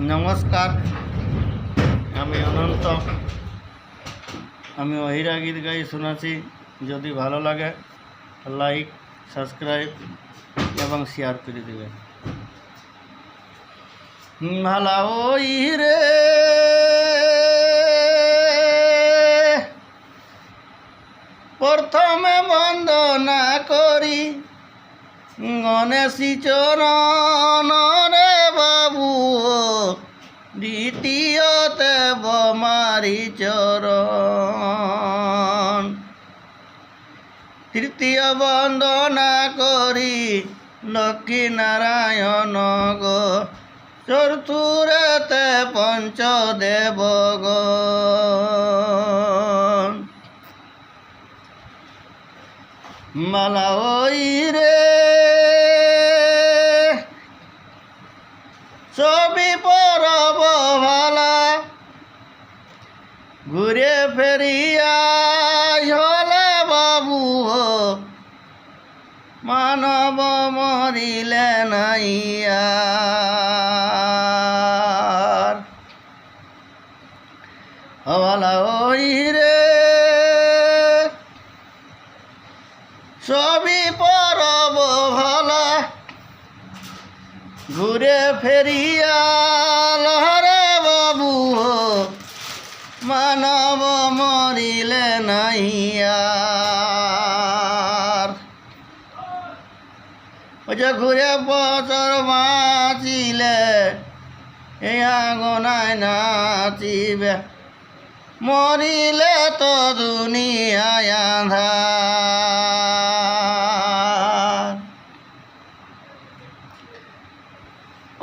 নমস্কার, আমি অনন্ত। আমি অহিরা গীত গাই শোনাচ্ছি। যদি ভালো লাগে লাইক, সাবস্ক্রাইব এবং শেয়ার করে দেবেন। ভালা ওই রে প্রথমে বন্দনা করি গণেশী চরণ রে বাবু, দ্বিতীয়তে বমারি চরণ, তৃতীয় বন্দনা করি লক্ষ্মী নারায়ণ গো, চতুর্থে পঞ্চদেব গো। মালা ওই রে ছবি পরব ভালা, ঘুরে ফেরিয়া হলে বাবু, মানব মরিলে নাইয়া। ভালা ওই রে ছবি পরব ভালা, ঘুরে ফেরিয়া লহরে বাবু, মানব মরিলে নাইয়া। ওই যে ঘুরে বছর বাঁচিলে এই আগুনায় নাচিবে, মরিলে তো দুনিয়ায় আঁধার।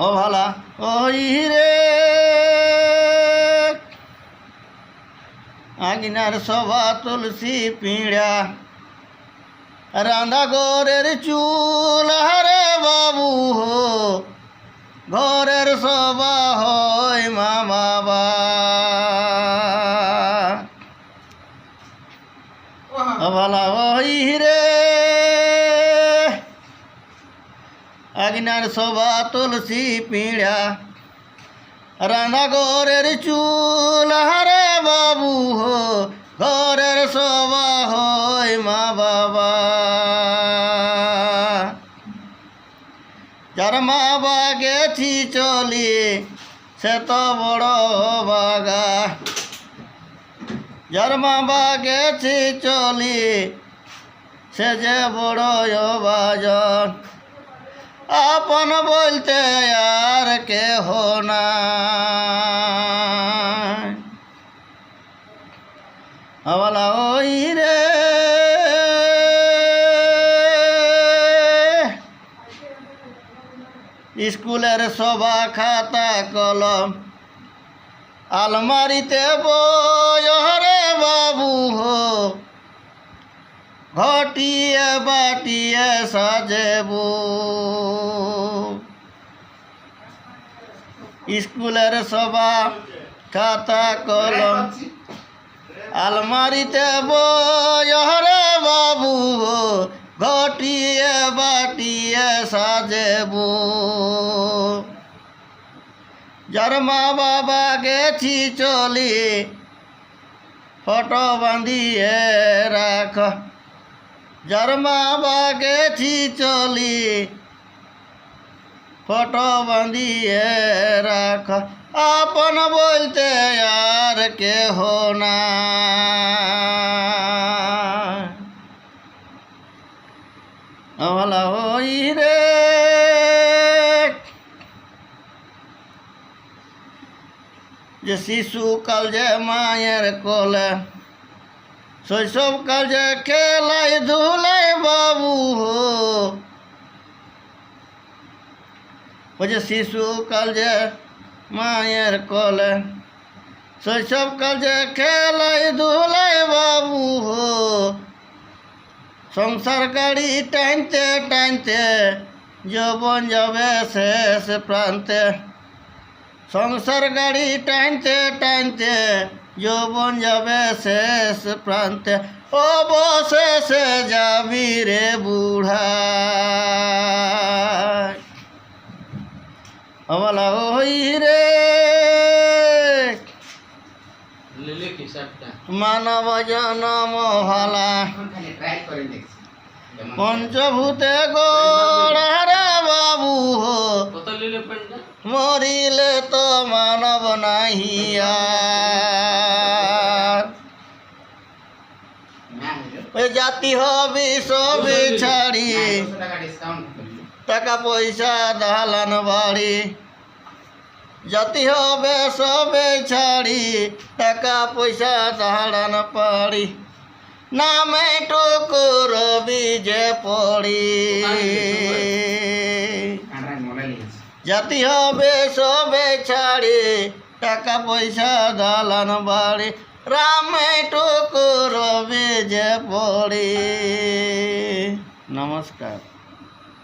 ও ভালা ওই রে আঙিনার সভা তুলসী পিঁড়া, রাঁধা ঘরের চুল হারে বাবু, ঘরের সভা হয় মা বাবা। ভালা ওই রে আঙিনার সভা তুলসী পিঁড়া, রান্না ঘরের চুল হারে বাবু, ঘরের সভা হয় মা বাবা। যার মা বা গেছি চলি সে তো বড় বাগা, যার মা বা গেছি চলি সে যে বড় বাজন, আপন বলতে আর কেহ নাই। ভালা ওই রে স্কুলের সভা খাতা কলম, আলমারিতে বই রে বাবু, ঘটিয়ে বাটিয়ে সাজেবো। স্কুলের সভা খাতা কলম, আলমারিতে বই রে বাবু, ঘটিয়ে বাটিয়ে সাজেবো। যার মা বাবা গেছি চলি ফটো বাঁধিয়ে রাখ, যার মা বাবা গেছি চলি ফটো বাঁধিয়ে রাখ, আপন বলতে আর কেহ না। ভালা ওই রে যে শিশুকাল যে মায়ের কোলে, শৈশবকাল যে খেলাই ধুলাই বাবু, ওই যে শিশুকাল যে মায়ের কোলে, শৈশবকাল যে খেলাই ধুলাই বাবু, সংসার গাড়ি টানতে টানতে যৌবন যাবে শেষ প্রান্তে, সংসার গাড়ি টানতে টানতে যৌবন যাবে শেষ প্রান্তে, অবশেষে যাবি রে বুড়া। হবলা ওই রে মানব জনম ভালা পঞ্চভূতে গড়ারে বাবু হো মরিলে তো মানব নাহিয়া ওই জাতি হবে সবে ছাড়ি টাকা পয়সা দালান বাড়ি জাতি হবে সবে ছাড়ি টাকা পয়সা দালান পাড়ি নামে টুকুর বীজে পড়ি জাতি হবে সবে ছাড়ি টাকা পয়সা দালান বাড়ি রামে টুকুর বীজে পড়ি। নমস্কার।